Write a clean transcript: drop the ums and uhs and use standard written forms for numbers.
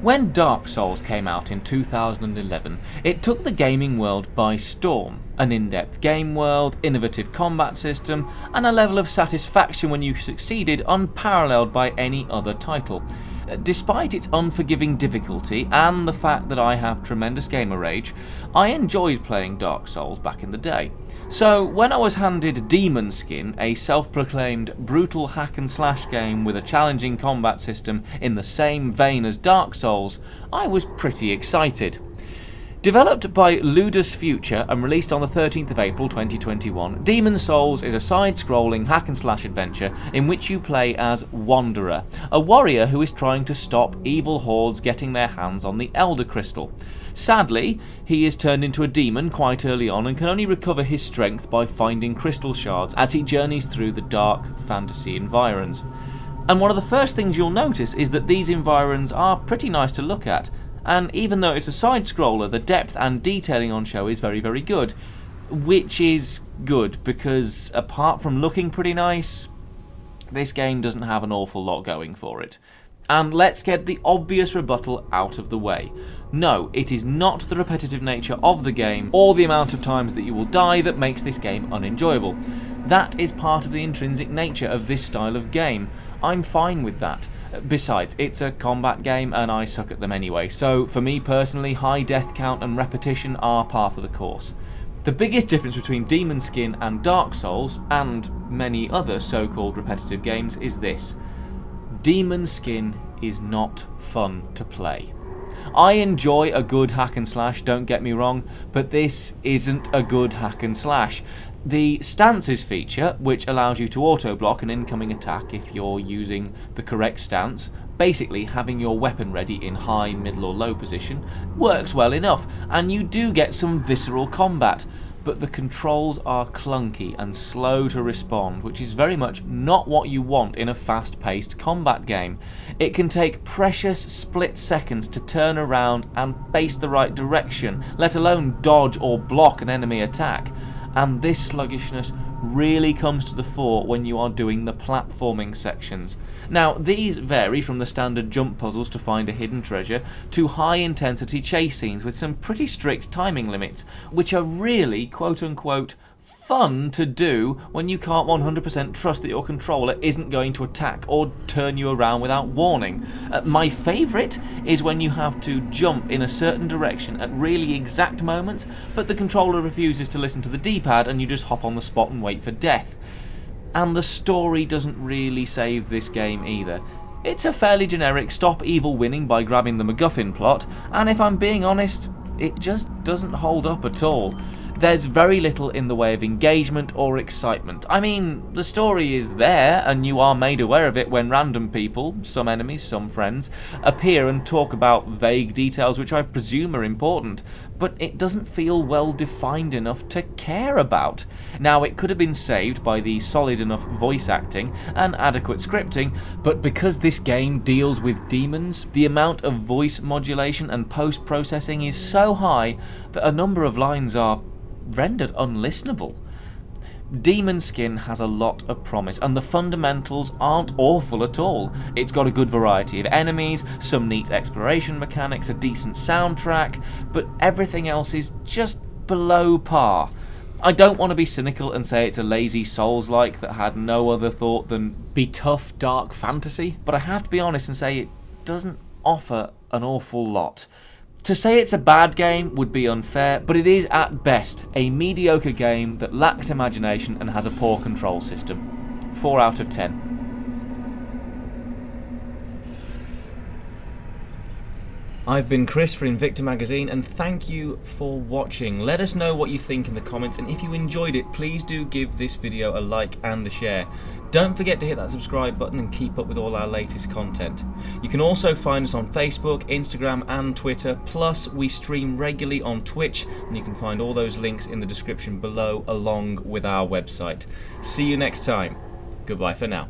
When Dark Souls came out in 2011, it took the gaming world by storm. An in-depth game world, innovative combat system, and a level of satisfaction when you succeeded unparalleled by any other title. Despite its unforgiving difficulty and the fact that I have tremendous gamer rage, I enjoyed playing Dark Souls back in the day. So when I was handed Demon Skin, a self-proclaimed brutal hack and slash game with a challenging combat system in the same vein as Dark Souls, I was pretty excited. Developed by Ludus Future and released on the 13th of April 2021, Demon Souls is a side-scrolling hack-and-slash adventure in which you play as Wanderer, a warrior who is trying to stop evil hordes getting their hands on the Elder Crystal. Sadly, he is turned into a demon quite early on and can only recover his strength by finding crystal shards as he journeys through the dark fantasy environs. And one of the first things you'll notice is that these environs are pretty nice to look at. And even though it's a side-scroller, the depth and detailing on show is very, very good. Which is good, because apart from looking pretty nice, this game doesn't have an awful lot going for it. And let's get the obvious rebuttal out of the way. No, it is not the repetitive nature of the game, or the amount of times that you will die that makes this game unenjoyable. That is part of the intrinsic nature of this style of game. I'm fine with that. Besides, it's a combat game and I suck at them anyway, so for me personally, high death count and repetition are par for the course. The biggest difference between Demon Skin and Dark Souls, and many other so-called repetitive games, is this. Demon Skin is not fun to play. I enjoy a good hack and slash, don't get me wrong, but this isn't a good hack and slash. The stances feature, which allows you to auto-block an incoming attack if you're using the correct stance, basically having your weapon ready in high, middle or low position, works well enough, and you do get some visceral combat, but the controls are clunky and slow to respond, which is very much not what you want in a fast-paced combat game. It can take precious split seconds to turn around and face the right direction, let alone dodge or block an enemy attack. And this sluggishness really comes to the fore when you are doing the platforming sections. Now, these vary from the standard jump puzzles to find a hidden treasure to high-intensity chase scenes with some pretty strict timing limits, which are really, quote-unquote, fun to do when you can't 100% trust that your controller isn't going to attack or turn you around without warning. My favourite is when you have to jump in a certain direction at really exact moments, but the controller refuses to listen to the D-pad and you just hop on the spot and wait for death. And the story doesn't really save this game either. It's a fairly generic stop evil winning by grabbing the MacGuffin plot, and if I'm being honest, it just doesn't hold up at all. There's very little in the way of engagement or excitement. I mean, the story is there, and you are made aware of it when random people, some enemies, some friends, appear and talk about vague details which I presume are important, but it doesn't feel well defined enough to care about. Now, it could have been saved by the solid enough voice acting and adequate scripting, but because this game deals with demons, the amount of voice modulation and post-processing is so high that a number of lines are rendered unlistenable. Demon Skin has a lot of promise, and the fundamentals aren't awful at all. It's got a good variety of enemies, some neat exploration mechanics, a decent soundtrack, but everything else is just below par. I don't want to be cynical and say it's a lazy Souls-like that had no other thought than be tough, dark fantasy, but I have to be honest and say it doesn't offer an awful lot. To say it's a bad game would be unfair, but it is at best a mediocre game that lacks imagination and has a poor control system. 4 out of 10. I've been Chris for Invicta magazine, and thank you for watching. Let us know what you think in the comments, and if you enjoyed it, please do give this video a like and a share. Don't forget to hit that subscribe button and keep up with all our latest content. You can also find us on Facebook, Instagram and Twitter, plus we stream regularly on Twitch, and you can find all those links in the description below along with our website. See you next time. Goodbye for now.